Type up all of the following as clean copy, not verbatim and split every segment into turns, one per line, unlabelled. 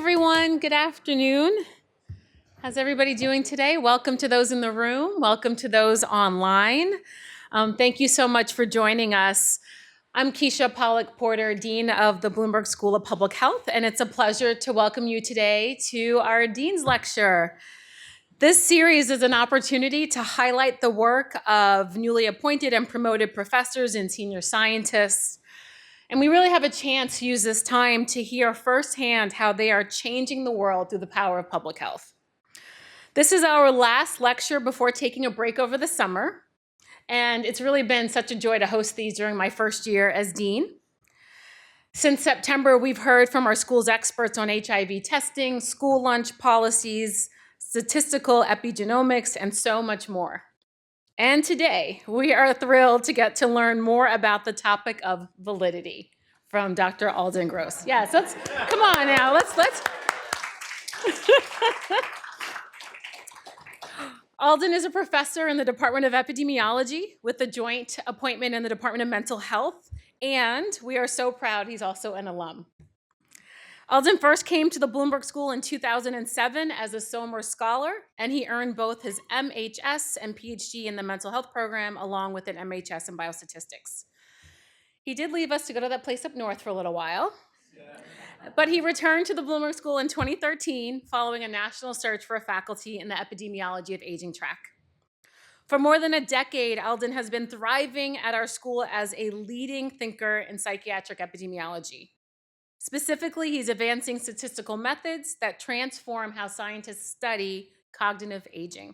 everyone. Good afternoon. How's everybody doing today? Welcome to those in the room. Welcome to those online. Thank you so much for joining us. I'm Keisha Pollack-Porter, Dean of the Bloomberg School of Public Health, and it's a pleasure to welcome you today to our Dean's Lecture. This series is an opportunity to highlight the work of newly appointed and promoted professors and senior scientists. And we really have a chance to use this time to hear firsthand how they are changing the world through the power of public health. This is our last lecture before taking a break over the summer. And it's really been such a joy to host these during my first year as dean. Since September, we've heard from our school's experts on HIV testing, school lunch policies, statistical epigenomics, and so much more. And today, we are thrilled to get to learn more about the topic of validity from Dr. Alden Gross. Yes, come on now, let's. Alden is a professor in the Department of Epidemiology with a joint appointment in the Department of Mental Health, and we are so proud he's also an alum. Alden first came to the Bloomberg School in 2007 as a Somer Scholar, and he earned both his MHS and PhD in the mental health program, along with an MHS in biostatistics. He did leave us to go to that place up north for a little while, but he returned to the Bloomberg School in 2013 following a national search for a faculty in the Epidemiology of Aging track. For more than a decade, Alden has been thriving at our school as a leading thinker in psychiatric epidemiology. Specifically, he's advancing statistical methods that transform how scientists study cognitive aging.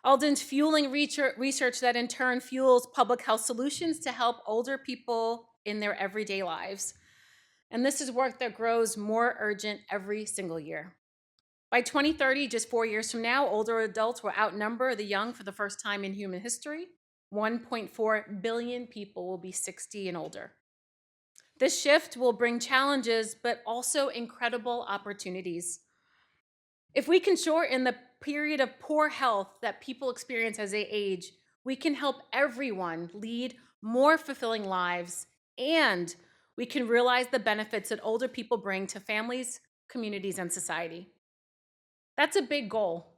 Alden's fueling research that in turn fuels public health solutions to help older people in their everyday lives. And this is work that grows more urgent every single year. By 2030, just 4 years from now, older adults will outnumber the young for the first time in human history. 1.4 billion people will be 60 and older. This shift will bring challenges, but also incredible opportunities. If we can shorten the period of poor health that people experience as they age, we can help everyone lead more fulfilling lives, and we can realize the benefits that older people bring to families, communities, and society. That's a big goal,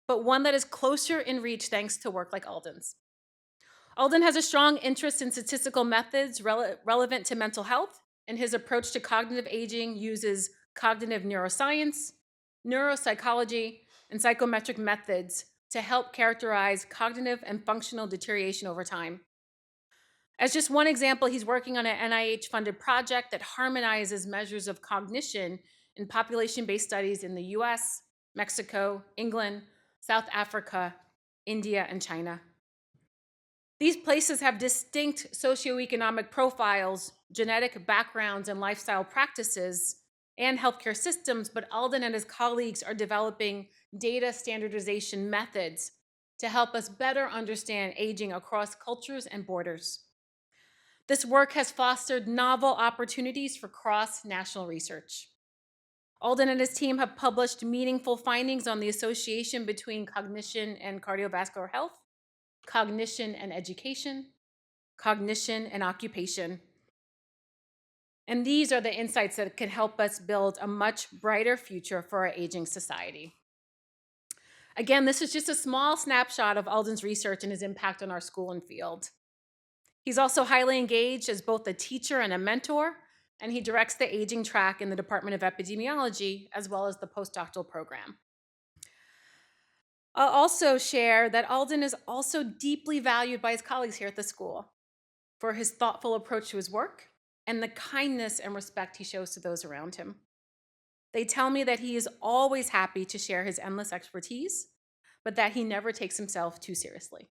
but one that is closer in reach thanks to work like Alden's. Alden has a strong interest in statistical methods relevant to mental health, and his approach to cognitive aging uses cognitive neuroscience, neuropsychology, and psychometric methods to help characterize cognitive and functional deterioration over time. As just one example, he's working on an NIH-funded project that harmonizes measures of cognition in population-based studies in the US, Mexico, England, South Africa, India, and China. These places have distinct socioeconomic profiles, genetic backgrounds, and lifestyle practices, and healthcare systems, but Alden and his colleagues are developing data standardization methods to help us better understand aging across cultures and borders. This work has fostered novel opportunities for cross-national research. Alden and his team have published meaningful findings on the association between cognition and cardiovascular health, cognition and education, cognition and occupation. And these are the insights that can help us build a much brighter future for our aging society. Again, this is just a small snapshot of Alden's research and his impact on our school and field. He's also highly engaged as both a teacher and a mentor, and he directs the aging track in the Department of Epidemiology, as well as the postdoctoral program. I'll also share that Alden is also deeply valued by his colleagues here at the school for his thoughtful approach to his work and the kindness and respect he shows to those around him. They tell me that he is always happy to share his endless expertise, but that he never takes himself too seriously.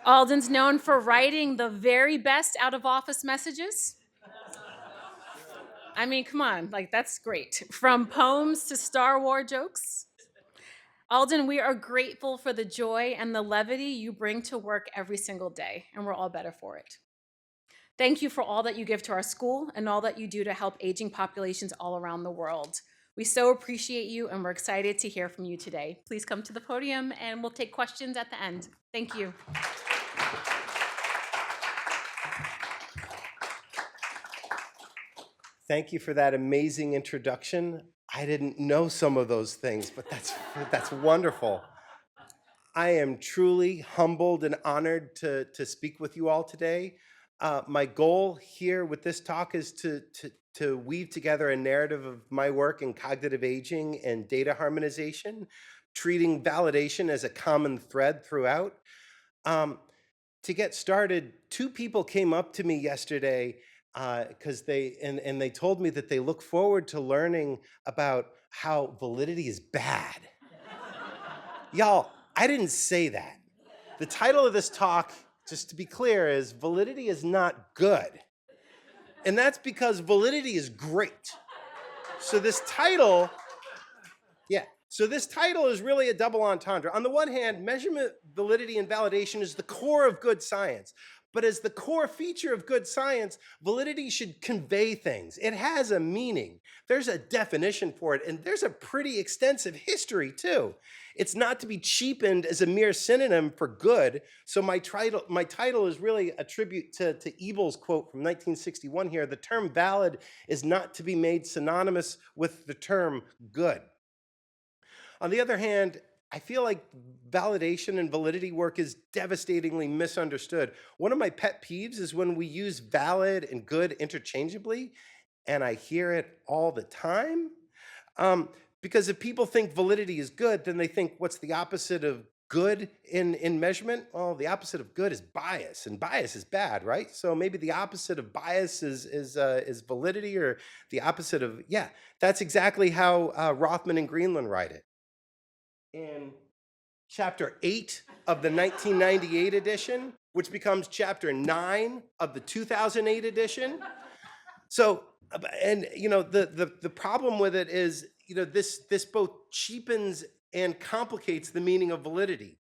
Alden's known for writing the very best out-of-office messages. I mean, come on, that's great. From poems to Star Wars jokes. Alden, we are grateful for the joy and the levity you bring to work every single day, and we're all better for it. Thank you for all that you give to our school and all that you do to help aging populations all around the world. We so appreciate you, and we're excited to hear from you today. Please come to the podium, and we'll take questions at the end. Thank you.
Thank you for that amazing introduction. I didn't know some of those things, but that's wonderful. I am truly humbled and honored to speak with you all today. My goal here with this talk is to weave together a narrative of my work in cognitive aging and data harmonization, treating validation as a common thread throughout. To get started, two people came up to me yesterday because they told me that they look forward to learning about how validity is bad. Y'all, I didn't say that. The title of this talk, just to be clear, is Validity is Not Good. And that's because validity is great. So this title is really a double entendre. On the one hand, measurement, validity, and validation is the core of good science. But as the core feature of good science, validity should convey things. It has a meaning. There's a definition for it, and there's a pretty extensive history too. It's not to be cheapened as a mere synonym for good. So my title is really a tribute to Ebel's quote from 1961 here. The term valid is not to be made synonymous with the term good. On the other hand, I feel like validation and validity work is devastatingly misunderstood. One of my pet peeves is when we use valid and good interchangeably, and I hear it all the time. Because if people think validity is good, then they think what's the opposite of good in measurement? Well, the opposite of good is bias, and bias is bad, right? So maybe the opposite of bias is validity, or the opposite of, yeah, that's exactly how Rothman and Greenland write it. In chapter 8 of the 1998 edition, which becomes chapter 9 of the 2008 edition. So, and the problem with it is, this both cheapens and complicates the meaning of validity.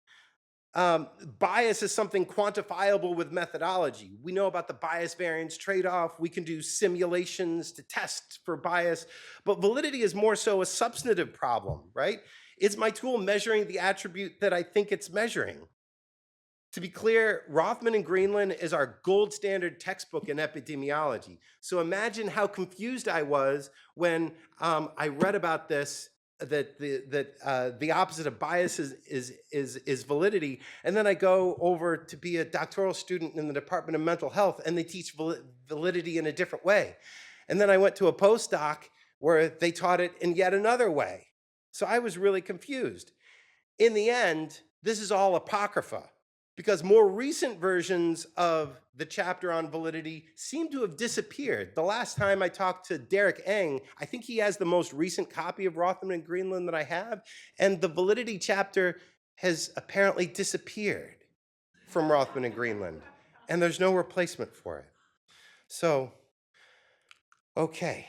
Bias is something quantifiable with methodology. We know about the bias variance trade-off. We can do simulations to test for bias, but validity is more so a substantive problem, right? Is my tool measuring the attribute that I think it's measuring? To be clear, Rothman and Greenland is our gold standard textbook in epidemiology. So imagine how confused I was when I read about this, that the opposite of bias is validity. And then I go over to be a doctoral student in the Department of Mental Health, and they teach validity in a different way. And then I went to a postdoc where they taught it in yet another way. So I was really confused. In the end, this is all apocrypha, because more recent versions of the chapter on validity seem to have disappeared. The last time I talked to Derek Eng, I think he has the most recent copy of Rothman and Greenland that I have, and the validity chapter has apparently disappeared from Rothman and Greenland, and there's no replacement for it. So, okay.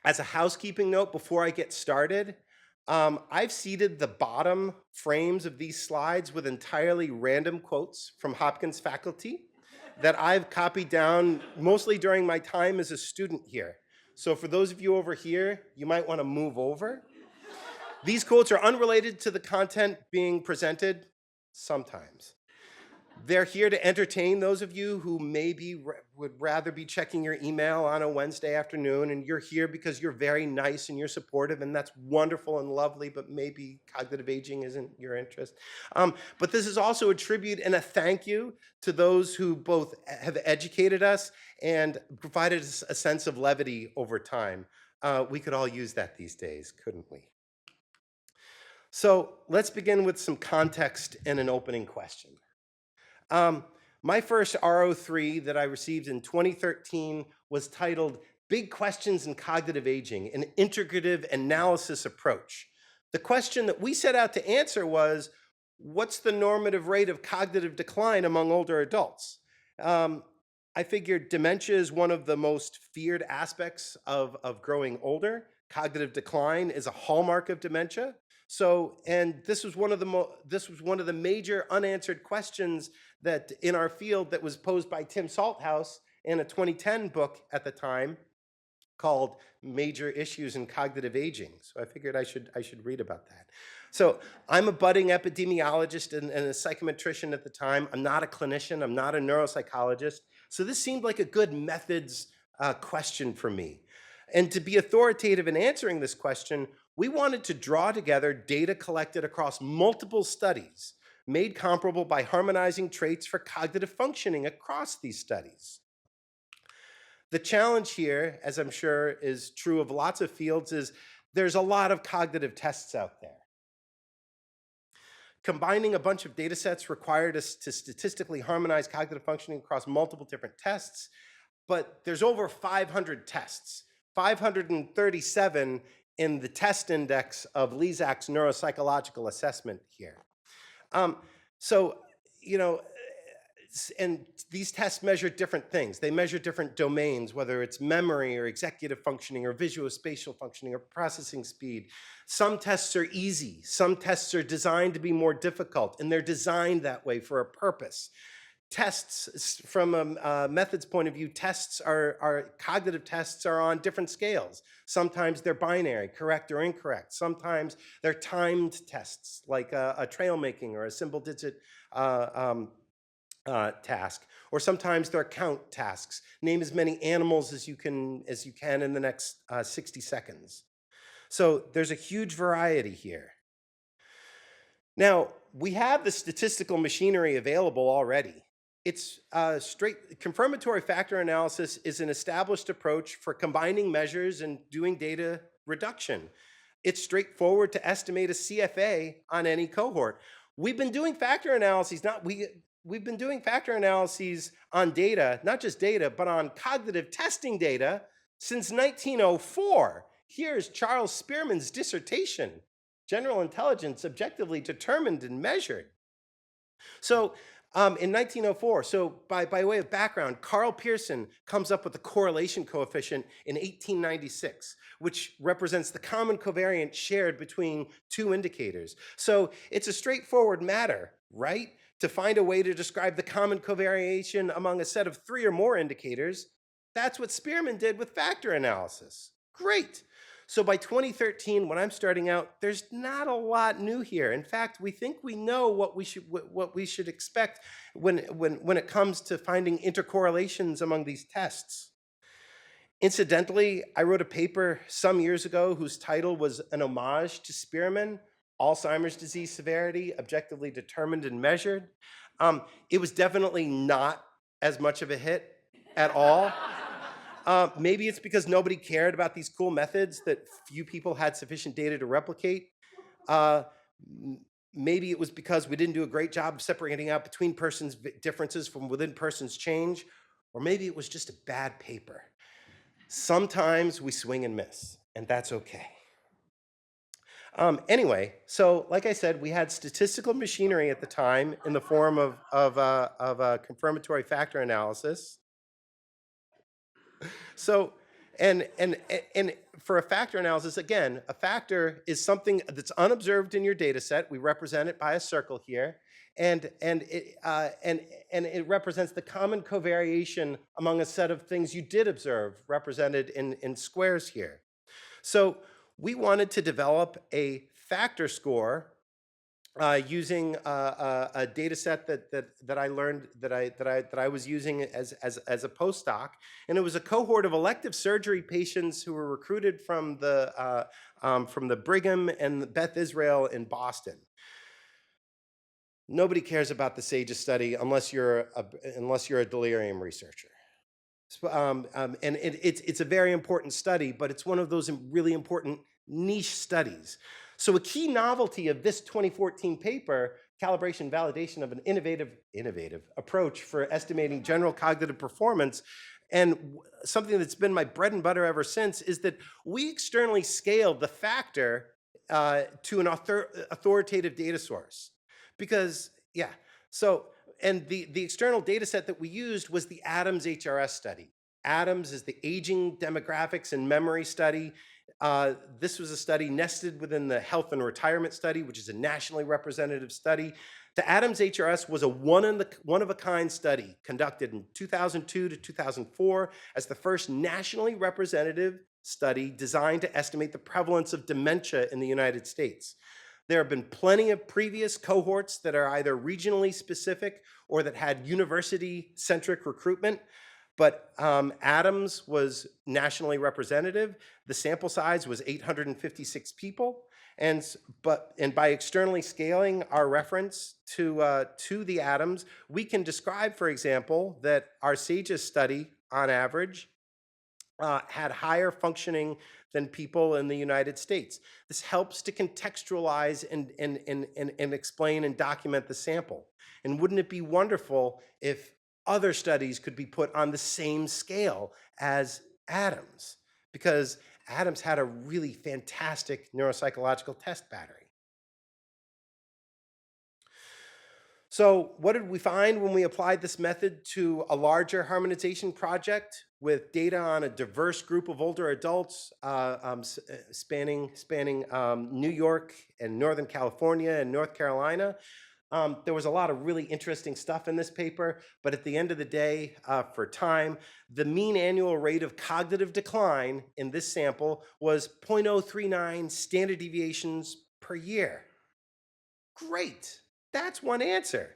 As a housekeeping note, before I get started, I've seeded the bottom frames of these slides with entirely random quotes from Hopkins faculty that I've copied down mostly during my time as a student here. So for those of you over here, you might want to move over. These quotes are unrelated to the content being presented sometimes. They're here to entertain those of you who maybe would rather be checking your email on a Wednesday afternoon, and you're here because you're very nice and you're supportive, and that's wonderful and lovely, but maybe cognitive aging isn't your interest. But this is also a tribute and a thank you to those who both have educated us and provided us a sense of levity over time. We could all use that these days, couldn't we? So let's begin with some context and an opening question. My first RO3 that I received in 2013 was titled Big Questions in Cognitive Aging, an Integrative Analysis Approach. The question that we set out to answer was, what's the normative rate of cognitive decline among older adults? I figured dementia is one of the most feared aspects of growing older. Cognitive decline is a hallmark of dementia. So, and this was one of the major unanswered questions that in our field that was posed by Tim Salthouse in a 2010 book at the time called Major Issues in Cognitive Aging. So I figured I should read about that. So I'm a budding epidemiologist and a psychometrician at the time. I'm not a clinician. I'm not a neuropsychologist. So this seemed like a good methods question for me. And to be authoritative in answering this question, we wanted to draw together data collected across multiple studies, made comparable by harmonizing traits for cognitive functioning across these studies. The challenge here, as I'm sure is true of lots of fields, is there's a lot of cognitive tests out there. Combining a bunch of data sets required us to statistically harmonize cognitive functioning across multiple different tests, but there's over 500 tests, 537 in the test index of Lezak's neuropsychological assessment here. So, you know, and these tests measure different things. They measure different domains, whether it's memory or executive functioning or visuospatial functioning or processing speed. Some tests are easy. Some tests are designed to be more difficult, and they're designed that way for a purpose. Tests, from a methods point of view, cognitive tests are on different scales. Sometimes they're binary, correct or incorrect. Sometimes they're timed tests, like a trail making or a symbol digit task, or sometimes they're count tasks. Name as many animals as you can in the next 60 seconds. So there's a huge variety here. Now, we have the statistical machinery available already. It's straight confirmatory factor analysis is an established approach for combining measures and doing data reduction. It's straightforward to estimate a CFA on any cohort. We've been doing factor analyses, we've been doing factor analyses on data, not just data, but on cognitive testing data since 1904. Here's Charles Spearman's dissertation, General Intelligence Objectively Determined and Measured. So in 1904, so by way of background, Carl Pearson comes up with the correlation coefficient in 1896, which represents the common covariance shared between two indicators. So it's a straightforward matter, right? To find a way to describe the common covariation among a set of 3 or more indicators. That's what Spearman did with factor analysis. Great. So by 2013, when I'm starting out, there's not a lot new here. In fact, we think we know what we should expect when it comes to finding intercorrelations among these tests. Incidentally, I wrote a paper some years ago whose title was an homage to Spearman, Alzheimer's Disease Severity, Objectively Determined and Measured. It was definitely not as much of a hit at all. Maybe it's because nobody cared about these cool methods that few people had sufficient data to replicate. Maybe it was because we didn't do a great job of separating out between persons' differences from within persons' change, or maybe it was just a bad paper. Sometimes we swing and miss, and that's okay. Anyway, so like I said, we had statistical machinery at the time in the form of confirmatory factor analysis. So, and for a factor analysis, again, a factor is something that's unobserved in your data set. We represent it by a circle here, and it represents the common covariation among a set of things you did observe, represented in squares here. So we wanted to develop a factor score using a data set that I learned that I was using as a postdoc, and it was a cohort of elective surgery patients who were recruited from the Brigham and Beth Israel in Boston. Nobody cares about the SAGES study unless you're a delirium researcher. And it's a very important study, but it's one of those really important niche studies. So a key novelty of this 2014 paper, Calibration and Validation of an Innovative Approach for Estimating General Cognitive Performance, and something that's been my bread and butter ever since, is that we externally scaled the factor to an authoritative data source. Because, yeah, so, and the external data set that we used was the ADAMS HRS study. ADAMS is the Aging, Demographics, and Memory study. This was a study nested within the Health and Retirement study, which is a nationally representative study. The ADAMS HRS was a one-of-a-kind study conducted in 2002 to 2004 as the first nationally representative study designed to estimate the prevalence of dementia in the United States. There have been plenty of previous cohorts that are either regionally specific or that had university-centric recruitment. But Adams was nationally representative. The sample size was 856 people. And by externally scaling our reference to the Adams, we can describe, for example, that our SAGES study, on average, had higher functioning than people in the United States. This helps to contextualize and explain and document the sample. And wouldn't it be wonderful if other studies could be put on the same scale as Adams? Because Adams had a really fantastic neuropsychological test battery. So what did we find when we applied this method to a larger harmonization project with data on a diverse group of older adults spanning New York and Northern California and North Carolina? There was a lot of really interesting stuff in this paper, but at the end of the day, for time, the mean annual rate of cognitive decline in this sample was 0.039 standard deviations per year. Great. That's one answer.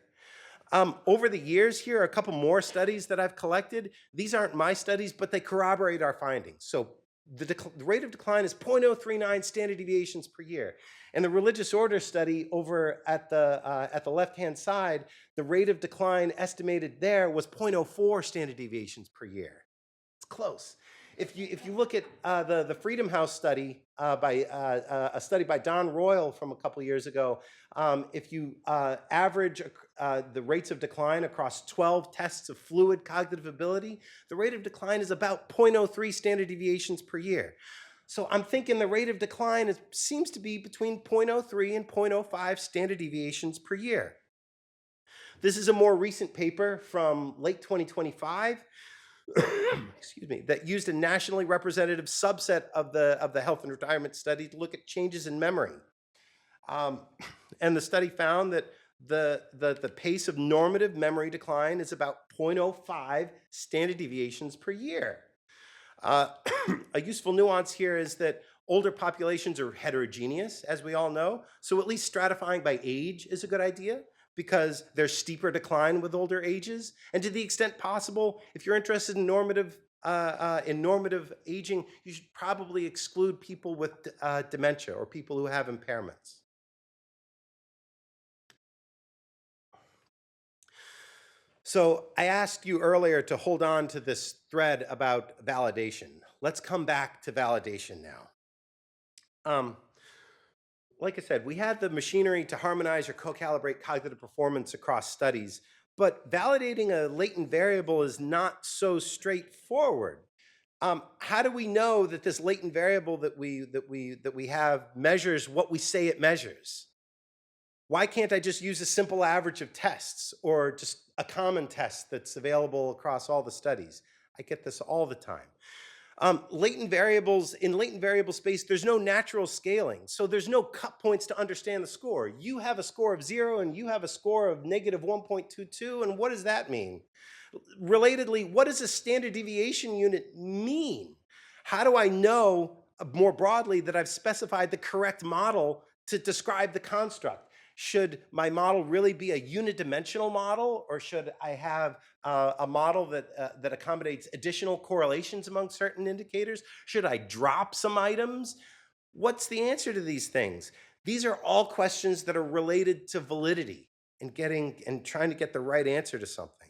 Over the years, here are a couple more studies that I've collected. These aren't my studies, but they corroborate our findings. So the rate of decline is 0.039 standard deviations per year. And the religious order study over at the left-hand side, the rate of decline estimated there was 0.04 standard deviations per year. It's close. If you look at the Freedom House study a study by Don Royal from a couple years ago, if you average the rates of decline across 12 tests of fluid cognitive ability, the rate of decline is about 0.03 standard deviations per year. So I'm thinking the rate of decline seems to be between 0.03 and 0.05 standard deviations per year. This is a more recent paper from late 2025. Excuse me, that used a nationally representative subset of the health and retirement study to look at changes in memory. And the study found that the pace of normative memory decline is about 0.05 standard deviations per year. A useful nuance here is that older populations are heterogeneous, as we all know, so at least stratifying by age is a good idea, because there's steeper decline with older ages. And to the extent possible, if you're interested in normative aging, you should probably exclude people with dementia or people who have impairments. So I asked you earlier to hold on to this thread about validation. Let's come back to validation now. Like I said, we had the machinery to harmonize or co-calibrate cognitive performance across studies, but validating a latent variable is not so straightforward. How do we know that this latent variable that we have measures what we say it measures? Why can't I just use a simple average of tests or just a common test that's available across all the studies? I get this all the time. In latent variable space, there's no natural scaling. So there's no cut points to understand the score. You have a score of 0 and you have a score of negative 1.22. And what does that mean? Relatedly, what does a standard deviation unit mean? How do I know more broadly that I've specified the correct model to describe the construct? Should my model really be a unidimensional model, or should I have a model that accommodates additional correlations among certain indicators? Should I drop some items? What's the answer to these things? These are all questions that are related to validity and trying to get the right answer to something.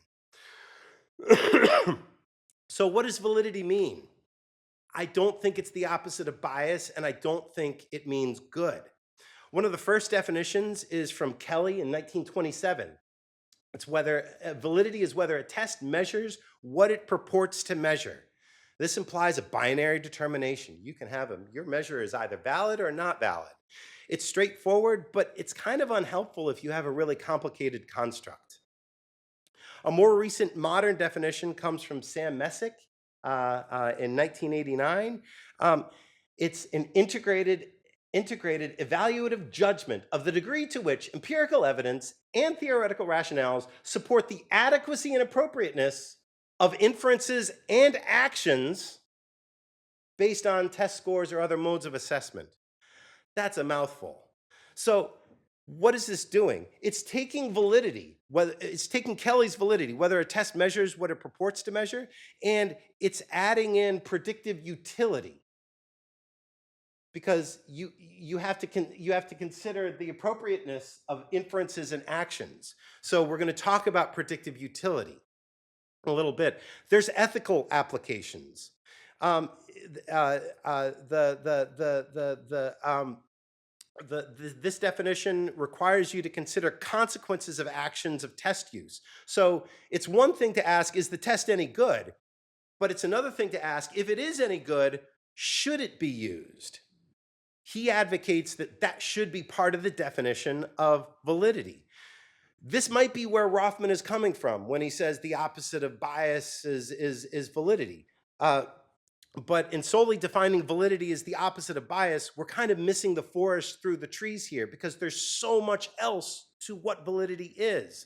So what does validity mean? I don't think it's the opposite of bias, and I don't think it means good. One of the first definitions is from Kelly in 1927. It's whether validity is whether a test measures what it purports to measure. This implies a binary determination. You can have your measure is either valid or not valid. It's straightforward, but it's kind of unhelpful if you have a really complicated construct. A more recent modern definition comes from Sam Messick in 1989. It's an integrated evaluative judgment of the degree to which empirical evidence and theoretical rationales support the adequacy and appropriateness of inferences and actions based on test scores or other modes of assessment. That's a mouthful. So What is this doing? It's taking validity, whether it's taking Kelly's validity, whether a test measures what it purports to measure, and it's adding in predictive utility, because you have to consider the appropriateness of inferences and actions. So we're going to talk about predictive utility a little bit. There's ethical applications. Um, this definition requires you to consider consequences of actions of test use. So it's one thing to ask, is the test any good? But it's another thing to ask, if it is any good, should it be used? He advocates that that should be part of the definition of validity. This might be where Rothman is coming from when he says the opposite of bias is validity. But in solely defining validity as the opposite of bias, we're kind of missing the forest through the trees here, because there's so much else to what validity is.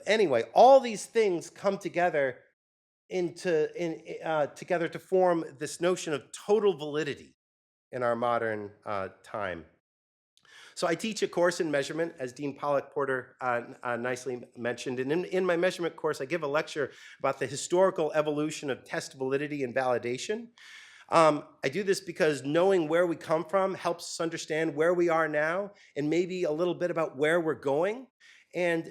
Anyway, all these things come together together to form this notion of total validity in our modern time. So I teach a course in measurement, as Dean Pollock Porter nicely mentioned. And in my measurement course, I give a lecture about the historical evolution of test validity and validation. I do this because knowing where we come from helps us understand where we are now, and maybe a little bit about where we're going. And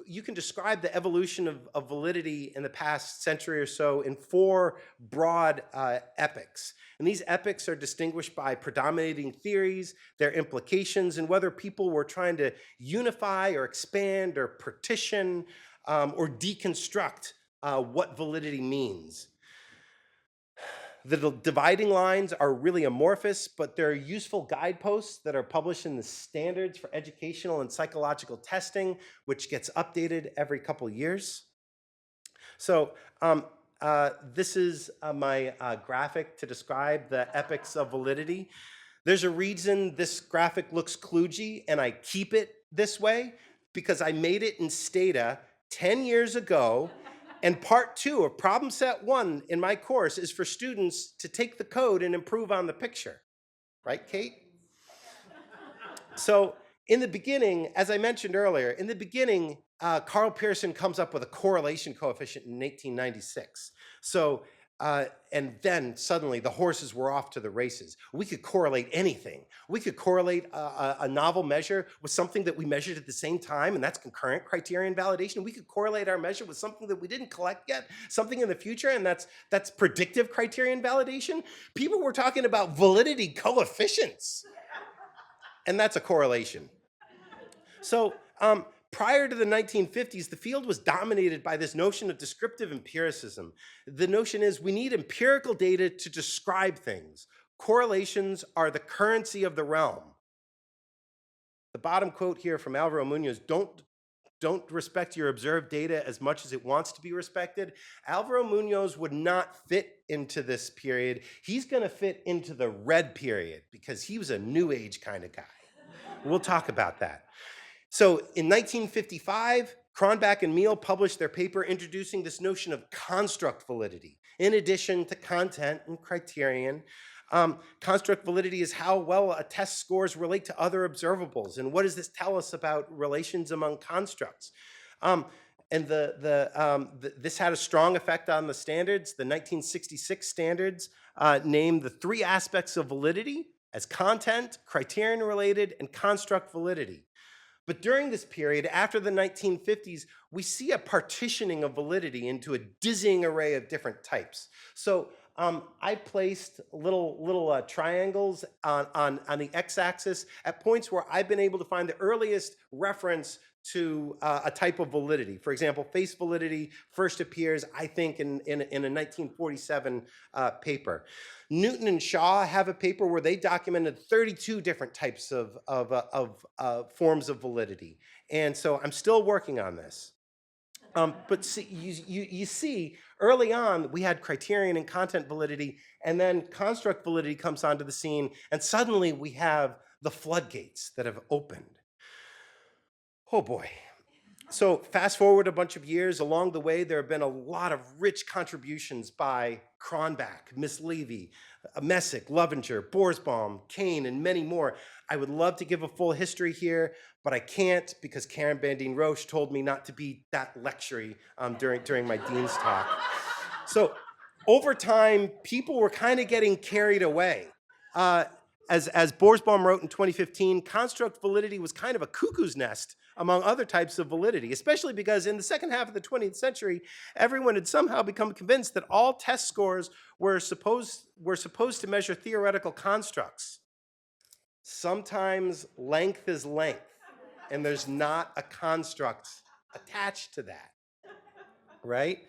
you can describe the evolution of validity in the past century or so in 4 broad epochs. And these epochs are distinguished by predominating theories, their implications, and whether people were trying to unify or expand or partition or deconstruct what validity means. The dividing lines are really amorphous, but they're useful guideposts that are published in the Standards for Educational and Psychological Testing, which gets updated every couple years. So this is my graphic to describe the epochs of validity. There's a reason this graphic looks kludgy, and I keep it this way, because I made it in Stata 10 years ago. And part 2 of problem set 1 in my course is for students to take the code and improve on the picture. Right, Kate? So in the beginning, as I mentioned earlier, in the beginning, Carl Pearson comes up with a correlation coefficient in 1896. So, and then suddenly the horses were off to the races. We could correlate anything. We could correlate a novel measure with something that we measured at the same time, and that's concurrent criterion validation. We could correlate our measure with something that we didn't collect yet, something in the future, and that's predictive criterion validation. People were talking about validity coefficients, and that's a correlation. So prior to the 1950s, the field was dominated by this notion of descriptive empiricism. The notion is we need empirical data to describe things. Correlations are the currency of the realm. The bottom quote here from Alvaro Munoz, don't respect your observed data as much as it wants to be respected. Alvaro Munoz would not fit into this period. He's going to fit into the red period because he was a new age kind of guy. We'll talk about that. So in 1955, Cronbach and Meehl published their paper introducing this notion of construct validity, in addition to content and criterion. Construct validity is how well a test scores relate to other observables, and what does this tell us about relations among constructs? And this had a strong effect on the standards. The 1966 standards named the 3 aspects of validity as content, criterion related, and construct validity. But during this period, after the 1950s, we see a partitioning of validity into a dizzying array of different types. So I placed little triangles on the x-axis at points where I've been able to find the earliest reference to a type of validity. For example, face validity first appears, I think, in a 1947 paper. Newton and Shaw have a paper where they documented 32 different types of forms of validity. And so I'm still working on this. But see, you see, early on, we had criterion and content validity, and then construct validity comes onto the scene, and suddenly we have the floodgates that have opened. Oh boy. So fast forward a bunch of years. Along the way, there have been a lot of rich contributions by Cronbach, Miss Levy, Messick, Lovinger, Borsbaum, Kane, and many more. I would love to give a full history here, but I can't because Karen Bandine Roche told me not to be that lectury during my dean's talk. So over time, people were kind of getting carried away. As Borsbaum wrote in 2015, construct validity was kind of a cuckoo's nest among other types of validity, especially because in the second half of the 20th century, everyone had somehow become convinced that all test scores were supposed to measure theoretical constructs. Sometimes length is length, and there's not a construct attached to that, right?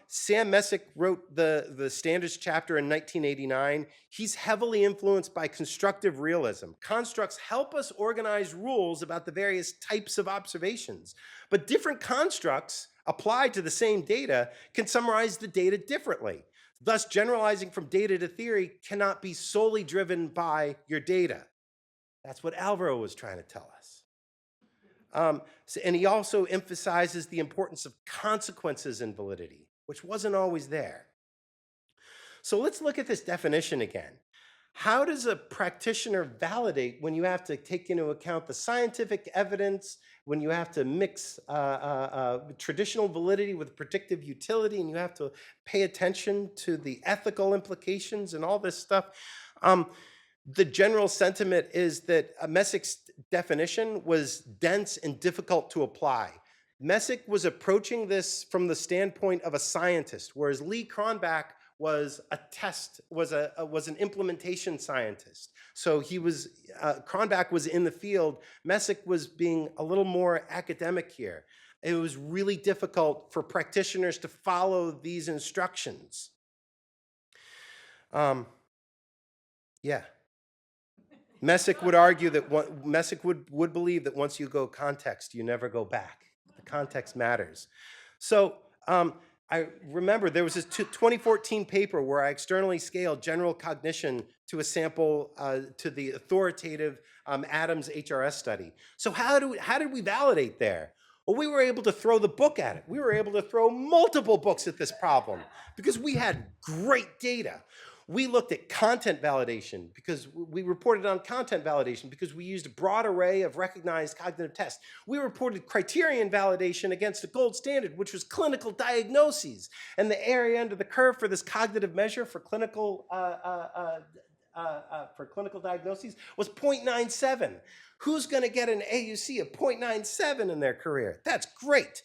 Sam Messick wrote the standards chapter in 1989. He's heavily influenced by constructive realism. Constructs help us organize rules about the various types of observations, but different constructs applied to the same data can summarize the data differently. Thus, generalizing from data to theory cannot be solely driven by your data. That's what Alvaro was trying to tell us. And he also emphasizes the importance of consequences in validity, which wasn't always there. So let's look at this definition again. How does a practitioner validate when you have to take into account the scientific evidence, when you have to mix traditional validity with predictive utility, and you have to pay attention to the ethical implications and all this stuff? The general sentiment is that Messick's definition was dense and difficult to apply. Messick was approaching this from the standpoint of a scientist, whereas Lee Cronbach was an implementation scientist. So Cronbach was in the field. Messick was being a little more academic here. It was really difficult for practitioners to follow these instructions. Messick would argue that Messick would believe that once you go context, you never go back. The context matters. So I remember there was this 2014 paper where I externally scaled general cognition to a sample to the authoritative Adams HRS study. So how did we validate there? Well, we were able to throw the book at it. We were able to throw multiple books at this problem because we had great data. We looked at content validation because we reported on content validation because we used a broad array of recognized cognitive tests. We reported criterion validation against a gold standard, which was clinical diagnoses. And the area under the curve for this cognitive measure for clinical diagnoses was 0.97. Who's going to get an AUC of 0.97 in their career? That's great.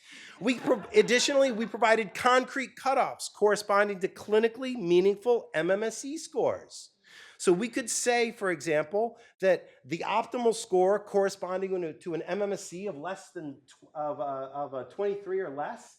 Additionally, we provided concrete cutoffs corresponding to clinically meaningful MMSE scores. So we could say, for example, that the optimal score corresponding to an MMSE of less than a 23 or less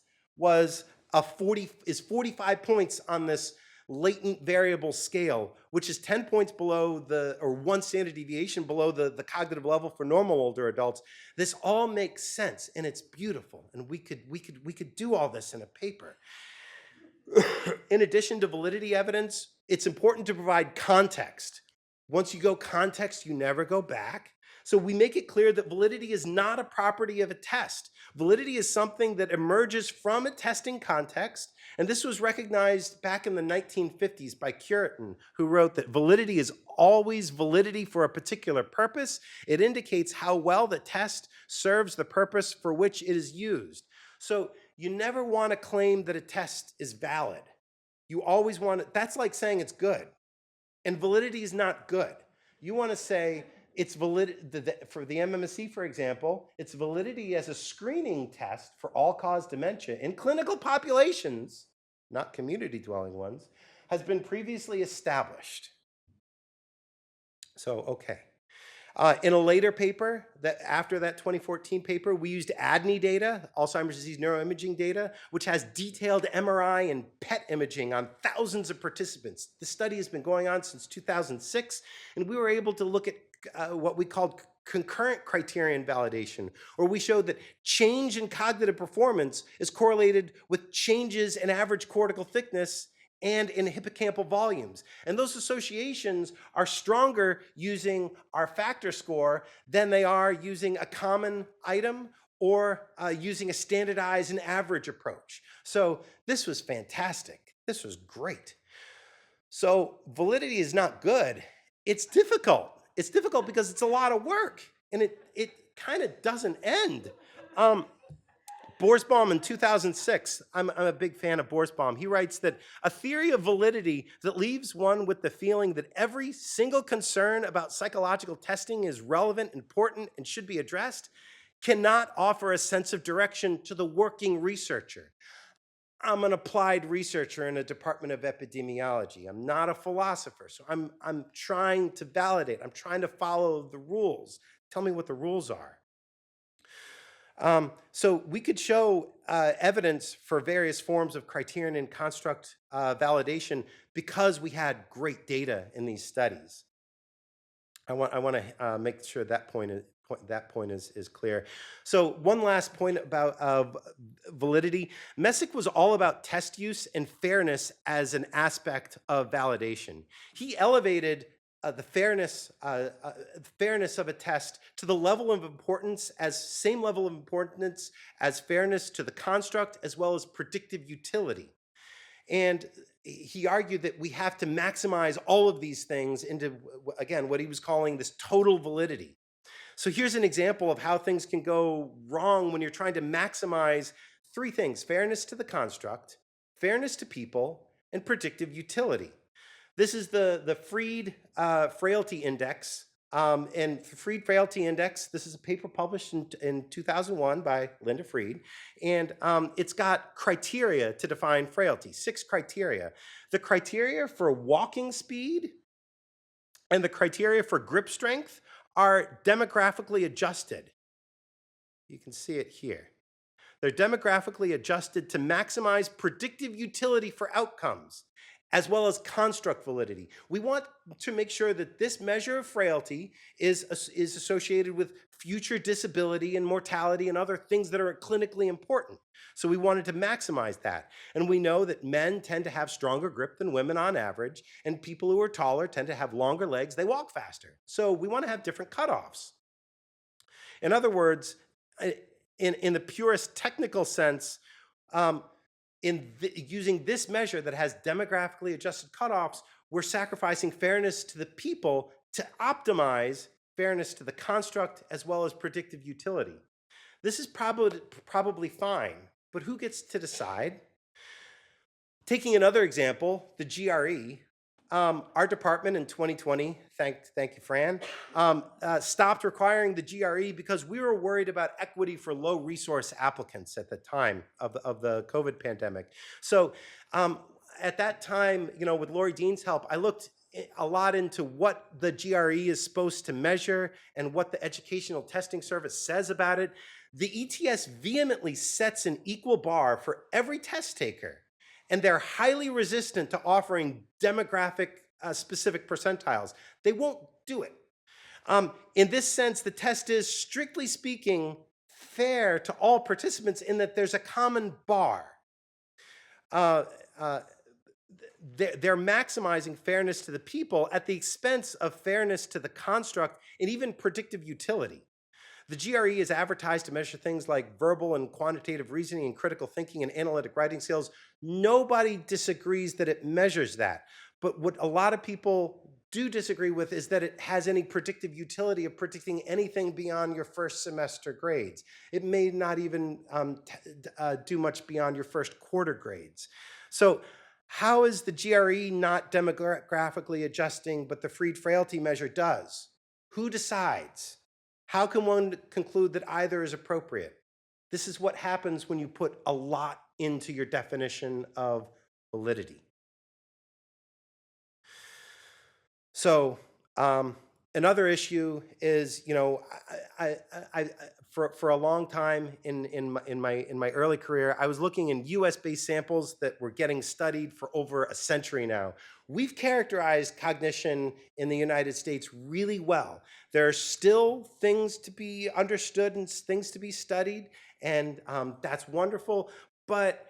is 45 points on this latent variable scale, which is 10 points below or one standard deviation below the cognitive level for normal older adults. This all makes sense and it's beautiful, and we could do all this in a paper. In addition to validity evidence, it's important to provide context. Once you go context, you never go back. So we make it clear that validity is not a property of a test. Validity is something that emerges from a testing context, and this was recognized back in the 1950s by Curitin, who wrote that validity is always validity for a particular purpose. It indicates how well the test serves the purpose for which it is used. So you never want to claim that a test is valid. You always want to, that's like saying it's good. And validity is not good. You want to say it's valid for the MMSE, for example, its validity as a screening test for all-cause dementia in clinical populations, not community-dwelling ones, has been previously established. So, okay. In a later paper, after that 2014 paper, we used ADNI data, Alzheimer's disease neuroimaging data, which has detailed MRI and PET imaging on thousands of participants. This study has been going on since 2006, and we were able to look at what we called concurrent criterion validation, where we showed that change in cognitive performance is correlated with changes in average cortical thickness and in hippocampal volumes. And those associations are stronger using our factor score than they are using a common item or using a standardized and average approach. So this was fantastic. This was great. So validity is not good. It's difficult. It's difficult because it's a lot of work, and it kind of doesn't end. Borsbaum in 2006, I'm a big fan of Borsbaum. He writes that a theory of validity that leaves one with the feeling that every single concern about psychological testing is relevant, important, and should be addressed cannot offer a sense of direction to the working researcher. I'm an applied researcher in a department of epidemiology. I'm not a philosopher, so I'm trying to validate. I'm trying to follow the rules. Tell me what the rules are. So we could show evidence for various forms of criterion and construct validation because we had great data in these studies. I want to make sure that point is clear. So one last point about validity. Messick was all about test use and fairness as an aspect of validation. He elevated the fairness of a test to the level of importance same level of importance as fairness to the construct as well as predictive utility. And he argued that we have to maximize all of these things into, again, what he was calling this total validity. So here's an example of how things can go wrong when you're trying to maximize three things: fairness to the construct, fairness to people, and predictive utility. This is the Freed Frailty Index. And the Freed Frailty Index, this is a paper published in 2001 by Linda Freed. And it's got criteria to define frailty, 6 criteria. The criteria for walking speed and the criteria for grip strength are demographically adjusted. You can see it here. They're demographically adjusted to maximize predictive utility for outcomes, as well as construct validity. We want to make sure that this measure of frailty is associated with future disability and mortality and other things that are clinically important. So we wanted to maximize that. And we know that men tend to have stronger grip than women on average, and people who are taller tend to have longer legs, they walk faster. So we want to have different cutoffs. In other words, in the purest technical sense, using this measure that has demographically adjusted cutoffs, we're sacrificing fairness to the people to optimize fairness to the construct as well as predictive utility. This is probably fine, but who gets to decide? Taking another example, the GRE, our department in 2020, thank you, Fran, stopped requiring the GRE because we were worried about equity for low resource applicants at the time of the COVID pandemic. So at that time, with Lori Dean's help, I looked a lot into what the GRE is supposed to measure and what the Educational Testing Service says about it. The ETS vehemently sets an equal bar for every test taker, and they're highly resistant to offering demographic specific percentiles. They won't do it. In this sense, the test is, strictly speaking, fair to all participants in that there's a common bar. They're maximizing fairness to the people at the expense of fairness to the construct and even predictive utility. The GRE is advertised to measure things like verbal and quantitative reasoning and critical thinking and analytic writing skills. Nobody disagrees that it measures that. But what a lot of people do disagree with is that it has any predictive utility of predicting anything beyond your first semester grades. It may not even do much beyond your first quarter grades. So how is the GRE not demographically adjusting, but the Freed Frailty measure does? Who decides? How can one conclude that either is appropriate? This is what happens when you put a lot into your definition of validity. So another issue is, for a long time in my early career, I was looking in US-based samples that were getting studied for over a century now. We've characterized cognition in the United States really well. There are still things to be understood and things to be studied, and that's wonderful. But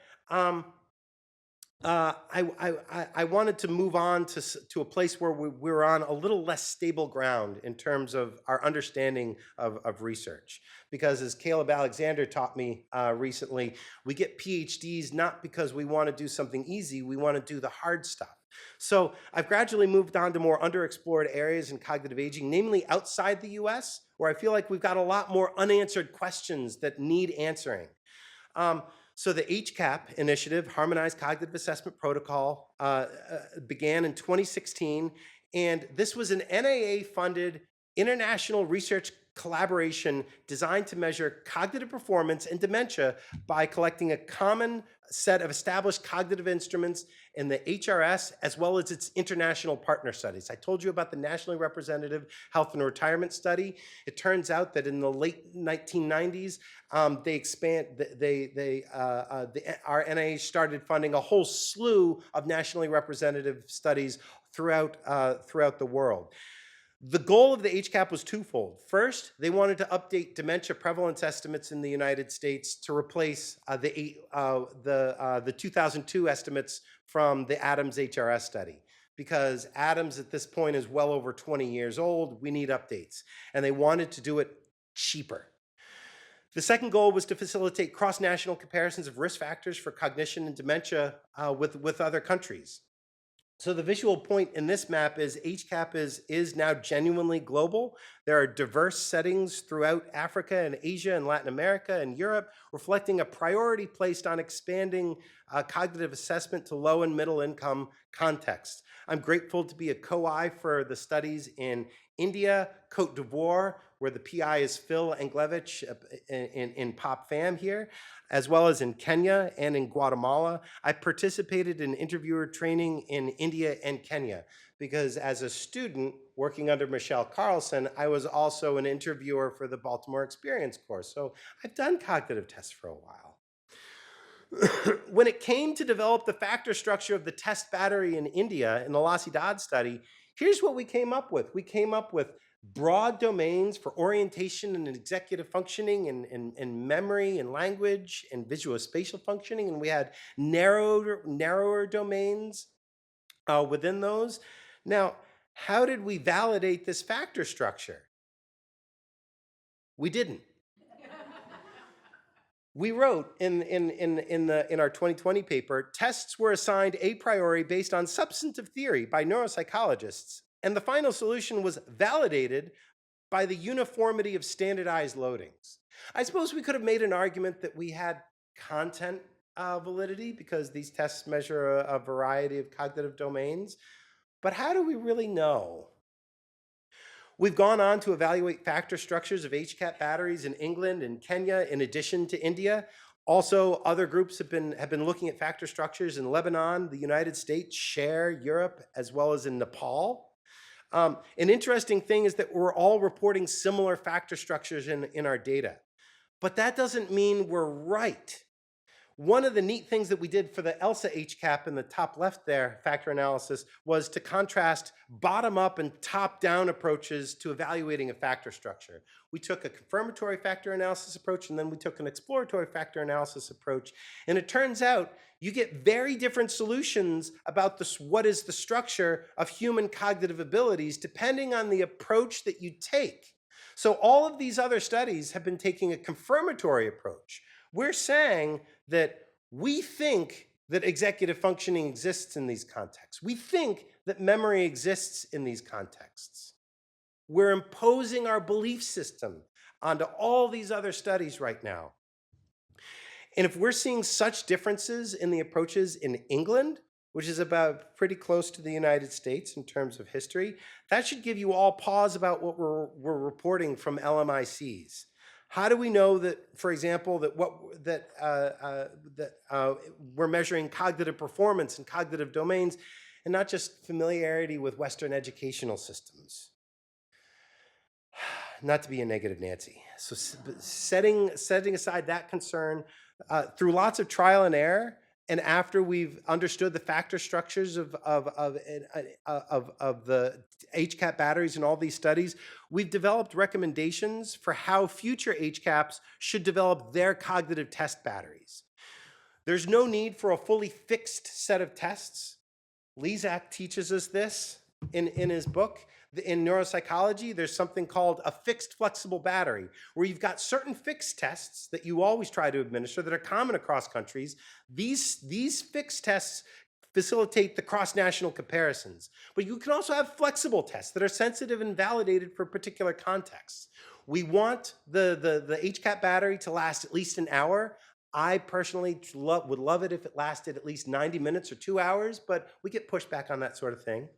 I wanted to move on to a place where we're on a little less stable ground in terms of our understanding of research. Because as Caleb Alexander taught me recently, we get PhDs not because we want to do something easy, we want to do the hard stuff. So I've gradually moved on to more underexplored areas in cognitive aging, namely outside the US, where I feel like we've got a lot more unanswered questions that need answering. Um, so the HCAP initiative, Harmonized Cognitive Assessment Protocol, began in 2016, and this was an NIA-funded international research collaboration designed to measure cognitive performance and dementia by collecting a common set of established cognitive instruments in the HRS, as well as its international partner studies. I told you about the Nationally Representative Health and Retirement Study. It turns out that in the late 1990s, our NIH started funding a whole slew of nationally representative studies throughout the world. The goal of the HCAP was twofold. First, they wanted to update dementia prevalence estimates in the United States to replace the 2002 estimates from the Adams HRS study. Because Adams at this point is well over 20 years old, we need updates. And they wanted to do it cheaper. The second goal was to facilitate cross-national comparisons of risk factors for cognition and dementia with other countries. So the visual point in this map is HCAP is now genuinely global. There are diverse settings throughout Africa and Asia and Latin America and Europe, reflecting a priority placed on expanding cognitive assessment to low and middle income contexts. I'm grateful to be a co-I for the studies in India, Cote d'Ivoire, where the PI is Phil Englevich in PopFam here, as well as in Kenya and in Guatemala. I participated in interviewer training in India and Kenya because as a student working under Michelle Carlson, I was also an interviewer for the Baltimore Experience course. So I've done cognitive tests for a while. When it came to develop the factor structure of the test battery in India in the Lassi-Dodd study, here's what we came up with. We came up with broad domains for orientation and executive functioning and memory and language and visuospatial functioning. And we had narrower domains within those. Now, how did we validate this factor structure? We didn't. We wrote in our 2020 paper, tests were assigned a priori based on substantive theory by neuropsychologists, and the final solution was validated by the uniformity of standardized loadings. I suppose we could have made an argument that we had content validity because these tests measure a variety of cognitive domains, but how do we really know? We've gone on to evaluate factor structures of HCAP batteries in England and Kenya in addition to India. Also, other groups have been looking at factor structures in Lebanon, the United States, Share, Europe, as well as in Nepal. An interesting thing is that we're all reporting similar factor structures in our data, but that doesn't mean we're right. One of the neat things that we did for the ELSA HCAP in the top left there, factor analysis, was to contrast bottom-up and top-down approaches to evaluating a factor structure. We took a confirmatory factor analysis approach, and then we took an exploratory factor analysis approach. And it turns out you get very different solutions about what is the structure of human cognitive abilities depending on the approach that you take. So all of these other studies have been taking a confirmatory approach. We're saying that we think that executive functioning exists in these contexts. We think that memory exists in these contexts. We're imposing our belief system onto all these other studies right now. And if we're seeing such differences in the approaches in England, which is about pretty close to the United States in terms of history, that should give you all pause about what we're reporting from LMICs. How do we know that, for example, that we're measuring cognitive performance and cognitive domains and not just familiarity with Western educational systems? Not to be a negative Nancy. So setting aside that concern, through lots of trial and error, and after we've understood the factor structures of the HCAP batteries in all these studies, we've developed recommendations for how future HCAPs should develop their cognitive test batteries. There's no need for a fully fixed set of tests. Lezak teaches us this in his book. In neuropsychology, there's something called a fixed flexible battery, where you've got certain fixed tests that you always try to administer that are common across countries. These fixed tests facilitate the cross-national comparisons. But you can also have flexible tests that are sensitive and validated for particular contexts. We want the HCAP battery to last at least an hour. I personally would love it if it lasted at least 90 minutes or 2 hours, but we get pushback on that sort of thing.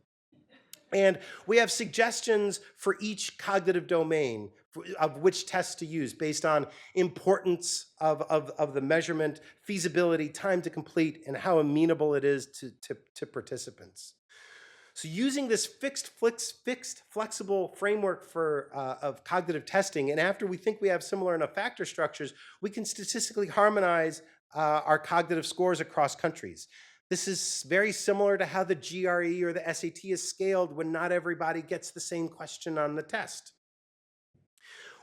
And we have suggestions for each cognitive domain of which tests to use based on importance of the measurement, feasibility, time to complete, and how amenable it is to participants. So using this fixed flexible framework of cognitive testing, and after we think we have similar enough factor structures, we can statistically harmonize our cognitive scores across countries. This is very similar to how the GRE or the SAT is scaled when not everybody gets the same question on the test.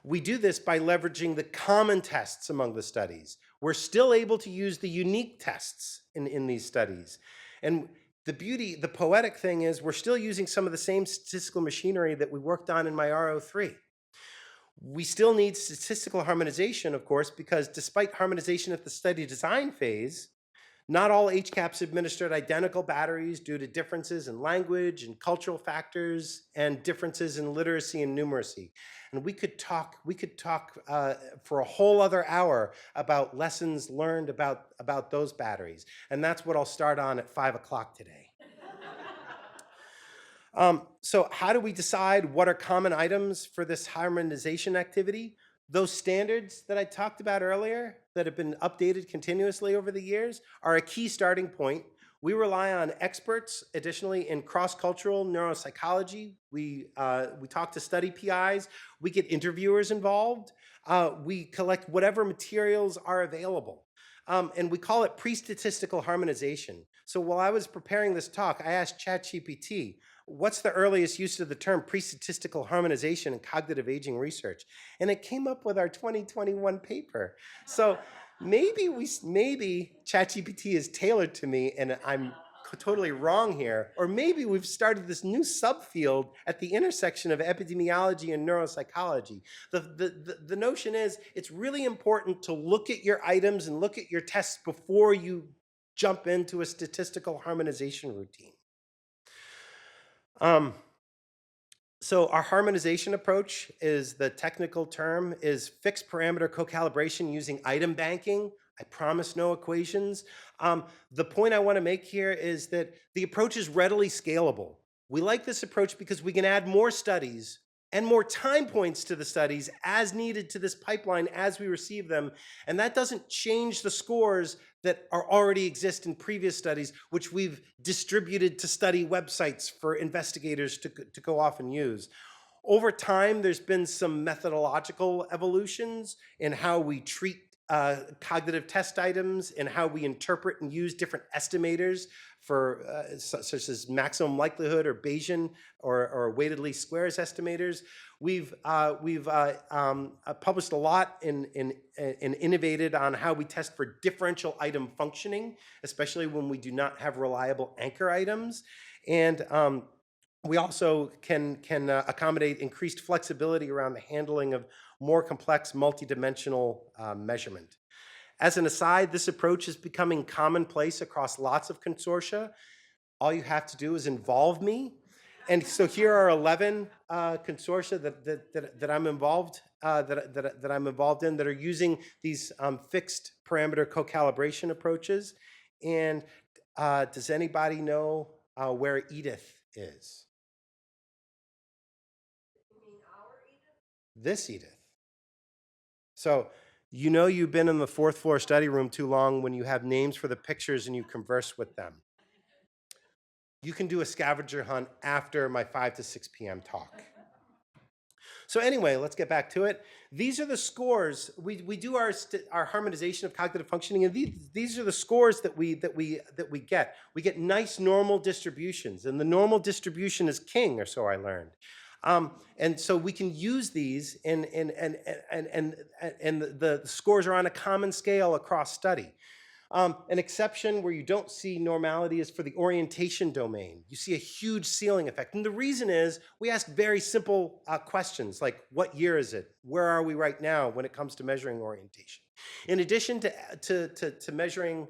We do this by leveraging the common tests among the studies. We're still able to use the unique tests in these studies. And the poetic thing is we're still using some of the same statistical machinery that we worked on in my RO3. We still need statistical harmonization, of course, because despite harmonization at the study design phase, not all HCAPs administered identical batteries due to differences in language and cultural factors and differences in literacy and numeracy. And we could talk for a whole other hour about lessons learned about those batteries. And that's what I'll start on at 5 o'clock today. So how do we decide what are common items for this harmonization activity? Those standards that I talked about earlier that have been updated continuously over the years are a key starting point. We rely on experts, additionally, in cross-cultural neuropsychology. We talk to study PIs. We get interviewers involved. We collect whatever materials are available. And we call it pre-statistical harmonization. So while I was preparing this talk, I asked ChatGPT, what's the earliest use of the term pre-statistical harmonization in cognitive aging research? And it came up with our 2021 paper. So maybe ChatGPT is tailored to me and I'm totally wrong here. Or maybe we've started this new subfield at the intersection of epidemiology and neuropsychology. The notion is it's really important to look at your items and look at your tests before you jump into a statistical harmonization routine. So our harmonization approach is, the technical term is fixed parameter co-calibration using item banking. I promise no equations. The point I want to make here is that the approach is readily scalable. We like this approach because we can add more studies and more time points to the studies as needed to this pipeline as we receive them. And that doesn't change the scores that already exist in previous studies, which we've distributed to study websites for investigators to go off and use. Over time, there's been some methodological evolutions in how we treat cognitive test items and how we interpret and use different estimators for such as maximum likelihood or Bayesian or weighted least squares estimators. We've published a lot and innovated on how we test for differential item functioning, especially when we do not have reliable anchor items. And we also can accommodate increased flexibility around the handling of more complex multidimensional measurement. As an aside, this approach is becoming commonplace across lots of consortia. All you have to do is involve me. And so here are 11 consortia that I'm involved that I'm involved in that are using these fixed parameter co-calibration approaches. And does anybody know where Edith is? This Edith. So you know you've been in the 4th floor study room too long when you have names for the pictures and you converse with them. You can do a scavenger hunt after my 5 to 6 p.m. talk. So anyway, let's get back to it. These are the scores. We do our harmonization of cognitive functioning, and these are the scores that we get. We get nice normal distributions, and the normal distribution is king, or so I learned. And so we can use these, and the scores are on a common scale across study. An exception where you don't see normality is for the orientation domain. You see a huge ceiling effect. And the reason is we ask very simple questions like, what year is it? Where are we right now when it comes to measuring orientation? In addition to measuring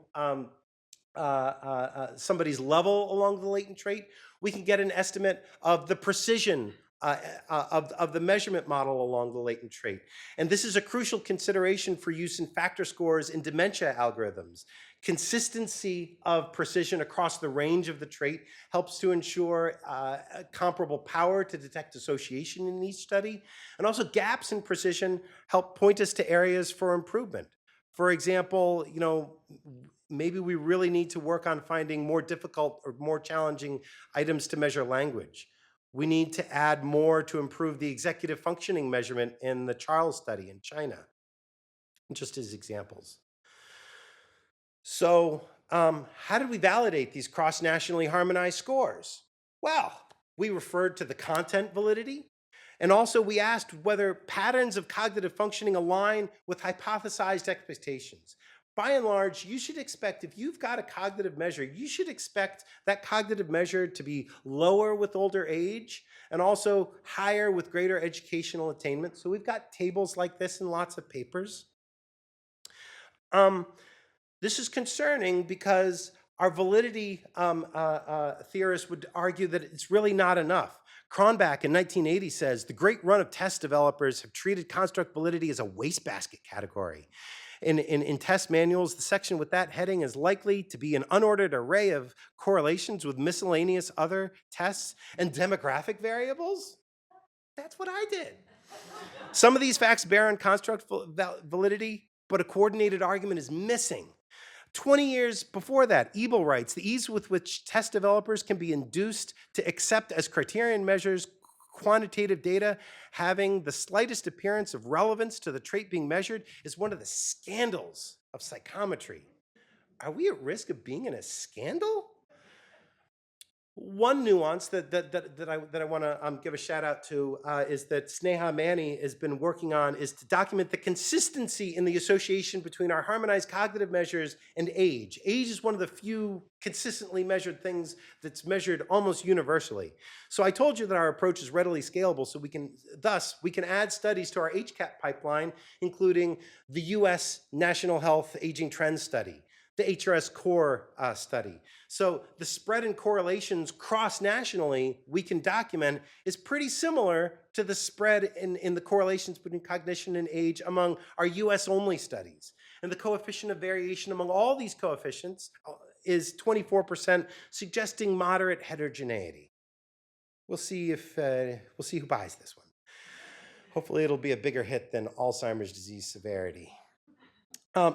somebody's level along the latent trait, we can get an estimate of the precision of the measurement model along the latent trait. And this is a crucial consideration for use in factor scores in dementia algorithms. Consistency of precision across the range of the trait helps to ensure comparable power to detect association in each study. And also gaps in precision help point us to areas for improvement. For example, maybe we really need to work on finding more difficult or more challenging items to measure language. We need to add more to improve the executive functioning measurement in the Charles study in China, just as examples. So how did we validate these cross-nationally harmonized scores? Well, we referred to the content validity, and also we asked whether patterns of cognitive functioning align with hypothesized expectations. By and large, you should expect, if you've got a cognitive measure, you should expect that cognitive measure to be lower with older age and also higher with greater educational attainment. So we've got tables like this in lots of papers. This is concerning because our validity theorists would argue that it's really not enough. Cronbach in 1980 says, the great run of test developers have treated construct validity as a wastebasket category. In test manuals, the section with that heading is likely to be an unordered array of correlations with miscellaneous other tests and demographic variables. That's what I did. Some of these facts bear on construct validity, but a coordinated argument is missing. 20 years before that, Ebel writes, the ease with which test developers can be induced to accept as criterion measures quantitative data having the slightest appearance of relevance to the trait being measured is one of the scandals of psychometry. Are we at risk of being in a scandal? One nuance that I want to give a shout out to is that Sneha Mani has been working on is to document the consistency in the association between our harmonized cognitive measures and age. Age is one of the few consistently measured things that's measured almost universally. So I told you that our approach is readily scalable, so we can add studies to our HCAP pipeline, including the US National Health Aging Trends Study, the HRS Core study. So the spread in correlations cross-nationally we can document is pretty similar to the spread in the correlations between cognition and age among our US-only studies. And the coefficient of variation among all these coefficients is 24%, suggesting moderate heterogeneity. We'll see who buys this one. Hopefully it'll be a bigger hit than Alzheimer's disease severity.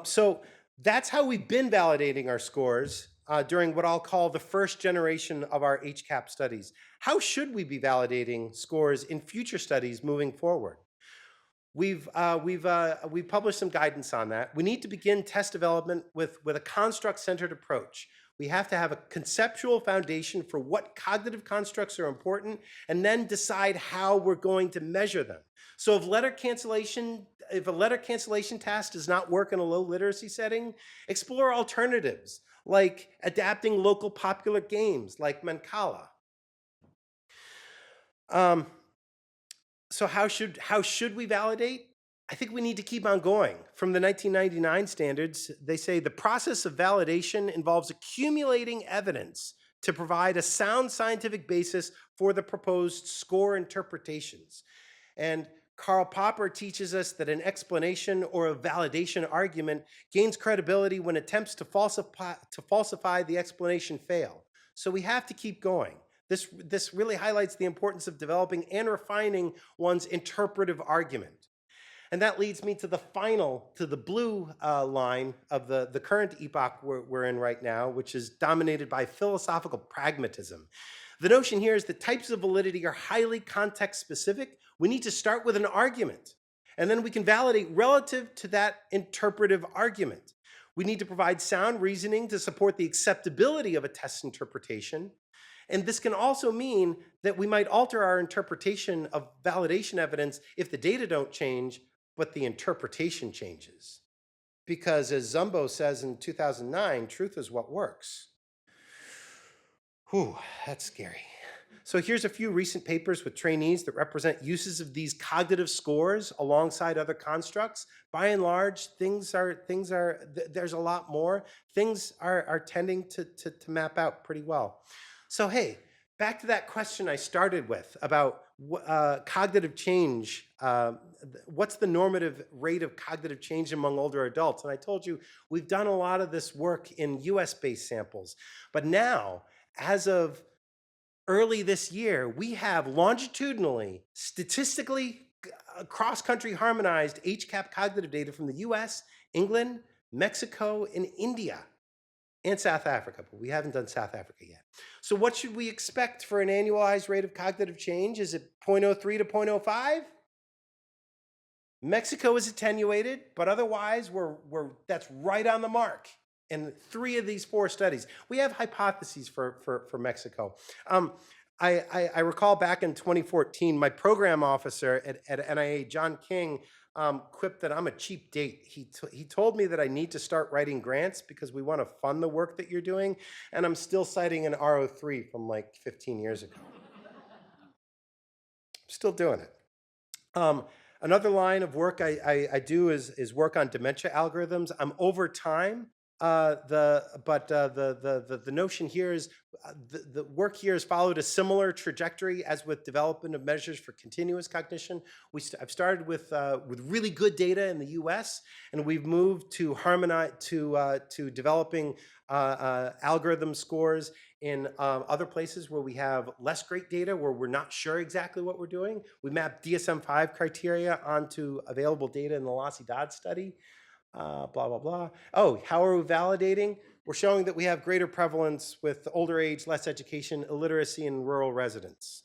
So that's how we've been validating our scores during what I'll call the first generation of our HCAP studies. How should we be validating scores in future studies moving forward? We've published some guidance on that. We need to begin test development with a construct-centered approach. We have to have a conceptual foundation for what cognitive constructs are important and then decide how we're going to measure them. So if a letter cancellation task does not work in a low literacy setting, explore alternatives like adapting local popular games like Mancala. So how should we validate? I think we need to keep on going. From the 1999 standards, they say the process of validation involves accumulating evidence to provide a sound scientific basis for the proposed score interpretations. And Karl Popper teaches us that an explanation or a validation argument gains credibility when attempts to falsify the explanation fail. So we have to keep going. This really highlights the importance of developing and refining one's interpretive argument. And that leads me to the blue line of the current epoch we're in right now, which is dominated by philosophical pragmatism. The notion here is that types of validity are highly context specific. We need to start with an argument, and then we can validate relative to that interpretive argument. We need to provide sound reasoning to support the acceptability of a test interpretation. And this can also mean that we might alter our interpretation of validation evidence if the data don't change, but the interpretation changes. because as Zumbo says in 2009, truth is what works. Whew, that's scary. So here's a few recent papers with trainees that represent uses of these cognitive scores alongside other constructs. By and large, there's a lot more. Things are tending to map out pretty well. So hey, back to that question I started with about cognitive change. What's the normative rate of cognitive change among older adults? And I told you we've done a lot of this work in US-based samples. But now, as of early this year, we have longitudinally, statistically, cross-country harmonized HCAP cognitive data from the US, England, Mexico, and India, and South Africa, but we haven't done South Africa yet. So what should we expect for an annualized rate of cognitive change? Is it 0.03 to 0.05? Mexico is attenuated, but otherwise that's right on the mark in 3 of these 4 studies. We have hypotheses for Mexico. I recall back in 2014, my program officer at NIA, John King, quipped that I'm a cheap date. He told me that I need to start writing grants because we want to fund the work that you're doing, and I'm still citing an RO3 from like 15 years ago. I'm still doing it. Another line of work I do is work on dementia algorithms. I'm over time. The notion here is the work here has followed a similar trajectory as with development of measures for continuous cognition. I've started with really good data in the U.S. and we've moved to harmonize to developing algorithm scores in other places where we have less great data, where we're not sure exactly what we're doing. We mapped DSM-5 criteria onto available data in the Lossy-Dodds study. Blah, blah, blah. Oh, how are we validating? We're showing that we have greater prevalence with older age, less education, illiteracy, and rural residents.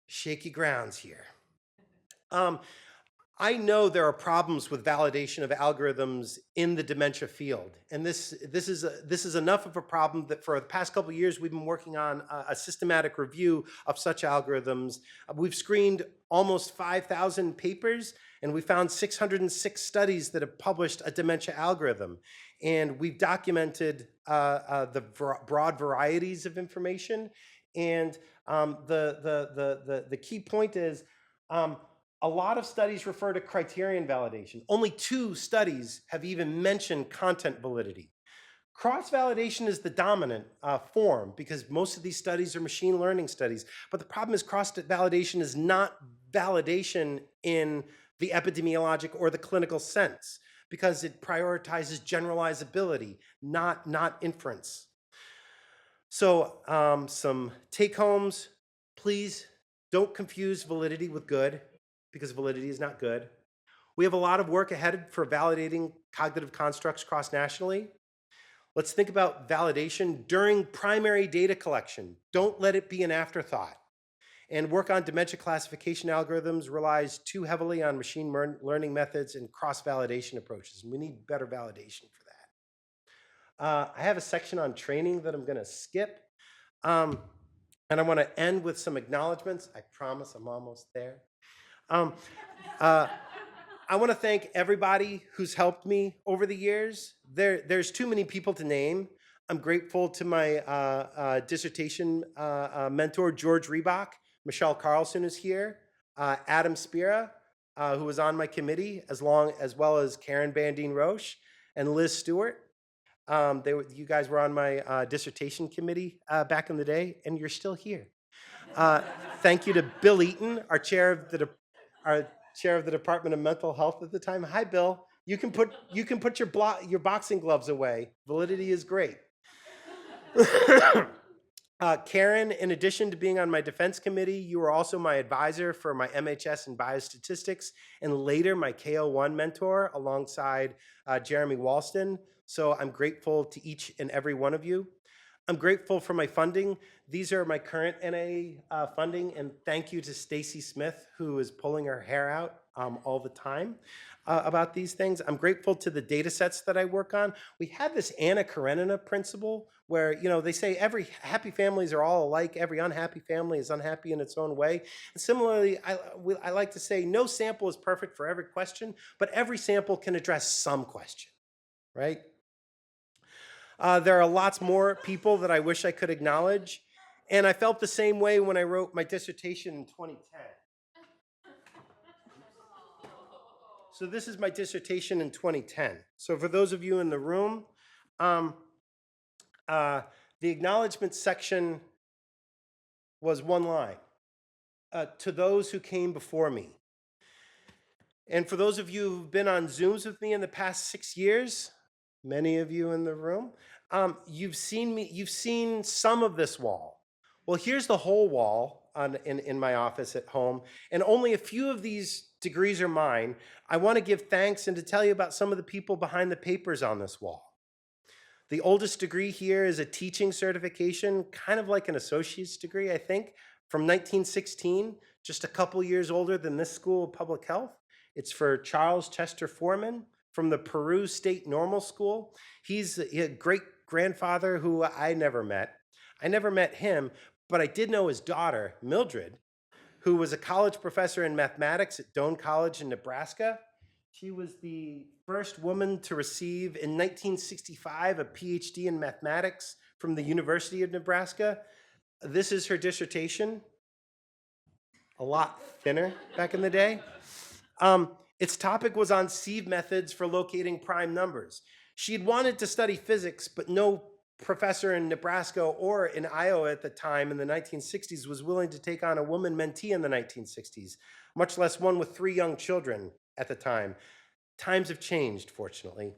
Shaky grounds here. I know there are problems with validation of algorithms in the dementia field, and this is enough of a problem that for the past couple of years we've been working on a systematic review of such algorithms. We've screened almost 5,000 papers, and we found 606 studies that have published a dementia algorithm, and we've documented the broad varieties of information. And the key point is. A lot of studies refer to criterion validation. Only 2 studies have even mentioned content validity. Cross-validation is the dominant form because most of these studies are machine learning studies. But the problem is cross-validation is not validation in the epidemiologic or the clinical sense because it prioritizes generalizability, not inference. So some take-homes, please don't confuse validity with good, because validity is not good. We have a lot of work ahead for validating cognitive constructs cross-nationally. Let's think about validation during primary data collection. Don't let it be an afterthought. And work on dementia classification algorithms relies too heavily on machine learning methods and cross-validation approaches. We need better validation for that. I have a section on training that I'm going to skip. And I want to end with some acknowledgments. I promise I'm almost there. I want to thank everybody who's helped me over the years. There's too many people to name. I'm grateful to my dissertation mentor, George Reebok. Michelle Carlson is here. Adam Spira, who was on my committee, as well as Karen Bandine Roche and Liz Stewart. You guys were on my dissertation committee back in the day, and you're still here. Thank you to Bill Eaton, our chair of the Department of Mental Health at the time. Hi, Bill. You can put your boxing gloves away. Validity is great. Karen, in addition to being on my defense committee, you were also my advisor for my MHS and biostatistics, and later my KO1 mentor alongside Jeremy Walston. So I'm grateful to each and every one of you. I'm grateful for my funding. These are my current NA funding, and thank you to Stacy Smith, who is pulling her hair out all the time about these things. I'm grateful to the data sets that I work on. We have this Anna Karenina principle where, they say every happy families are all alike. Every unhappy family is unhappy in its own way. And similarly, I like to say no sample is perfect for every question, but every sample can address some question, right? There are lots more people that I wish I could acknowledge. And I felt the same way when I wrote my dissertation in 2010. So this is my dissertation in 2010. So for those of you in the room, the acknowledgement section was one line. To those who came before me. And for those of you who've been on Zooms with me in the past 6 years, many of you in the room, you've seen some of this wall. Well, here's the whole wall in my office at home, and only a few of these degrees are mine. I want to give thanks and to tell you about some of the people behind the papers on this wall. The oldest degree here is a teaching certification, kind of like an associate's degree, I think, from 1916, just a couple years older than this School of Public Health. It's for Charles Chester Foreman from the Peru State Normal School. He's a great-grandfather who I never met. I never met him, but I did know his daughter, Mildred, who was a college professor in mathematics at Doane College in Nebraska. She was the first woman to receive, in 1965, a PhD in mathematics from the University of Nebraska. This is her dissertation, a lot thinner back in the day. Its topic was on sieve methods for locating prime numbers. She had wanted to study physics, but no professor in Nebraska or in Iowa at the time in the 1960s was willing to take on a woman mentee in the 1960s, much less one with 3 young children at the time. Times have changed, fortunately.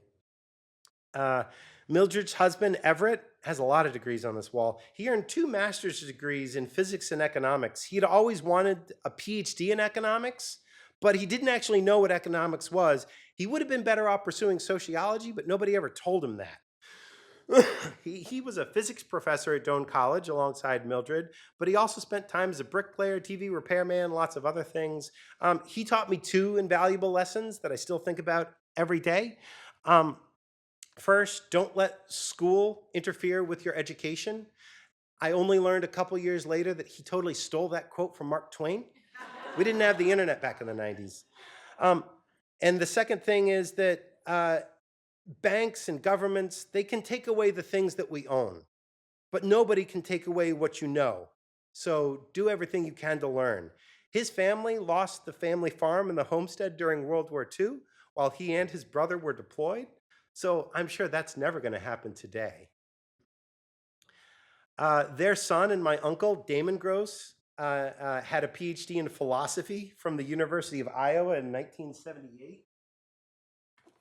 Mildred's husband, Everett, has a lot of degrees on this wall. He earned 2 master's degrees in physics and economics. He'd always wanted a PhD in economics, but he didn't actually know what economics was. He would have been better off pursuing sociology, but nobody ever told him that. He was a physics professor at Doane College alongside Mildred, but he also spent time as a bricklayer, TV repairman, lots of other things. He taught me 2 invaluable lessons that I still think about every day. First, don't let school interfere with your education. I only learned a couple years later that he totally stole that quote from Mark Twain. We didn't have the internet back in the 90s. And the second thing is that banks and governments, they can take away the things that we own, but nobody can take away what you know. So do everything you can to learn. His family lost the family farm and the homestead during World War II while he and his brother were deployed. So I'm sure that's never going to happen today. Their son and my uncle, Damon Gross, had a PhD in philosophy from the University of Iowa in 1978.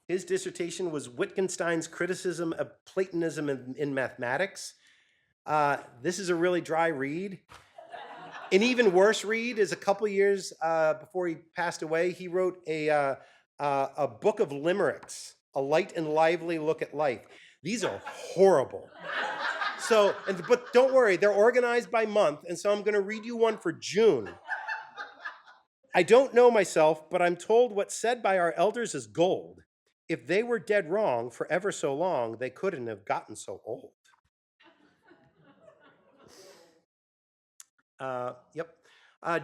His dissertation was Wittgenstein's criticism of Platonism in mathematics. This is a really dry read. An even worse read is a couple years before he passed away, he wrote a book of limericks, A Light and Lively Look at Life. These are horrible. But don't worry, they're organized by month, and so I'm going to read you one for June. I don't know myself, but I'm told what's said by our elders is gold. If they were dead wrong for ever so long, they couldn't have gotten so old. Yep.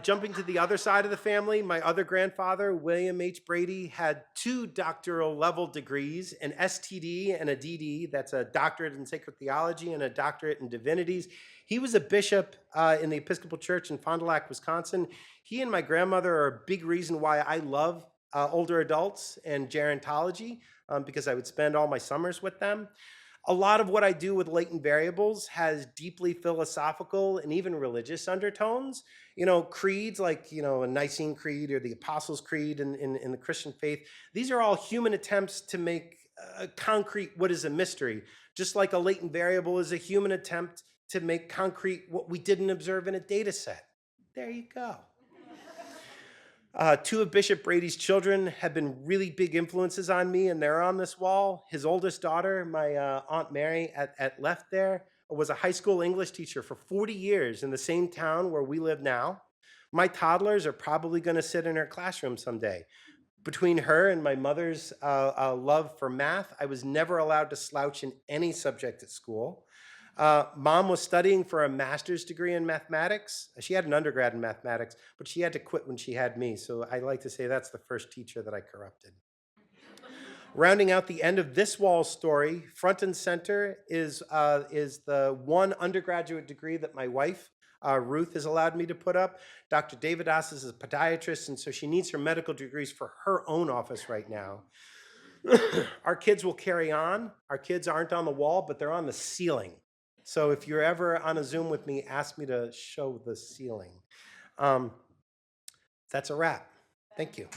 Jumping to the other side of the family, my other grandfather, William H. Brady, had 2 doctoral level degrees, an STD and a DD, that's a doctorate in sacred theology and a doctorate in divinities. He was a bishop in the Episcopal Church in Fond du Lac, Wisconsin. He and my grandmother are a big reason why I love older adults and gerontology, because I would spend all my summers with them. A lot of what I do with latent variables has deeply philosophical and even religious undertones. Creeds like, a Nicene Creed or the Apostles' Creed in the Christian faith, these are all human attempts to make concrete what is a mystery, just like a latent variable is a human attempt to make concrete what we didn't observe in a data set. There you go. 2 of Bishop Brady's children have been really big influences on me, and they're on this wall. His oldest daughter, my Aunt Mary at left there, was a high school English teacher for 40 years in the same town where we live now. My toddlers are probably going to sit in her classroom someday. Between her and my mother's love for math, I was never allowed to slouch in any subject at school. Mom was studying for a master's degree in mathematics. She had an undergrad in mathematics, but she had to quit when she had me. So I like to say that's the first teacher that I corrupted. Rounding out the end of this wall story, front and center is the one undergraduate degree that my wife, Ruth, has allowed me to put up. Dr. Davidas is a podiatrist, and so she needs her medical degrees for her own office right now. Our kids will carry on. Our kids aren't on the wall, but they're on the ceiling. So if you're ever on a Zoom with me, ask me to show the ceiling. That's a wrap. Thank you.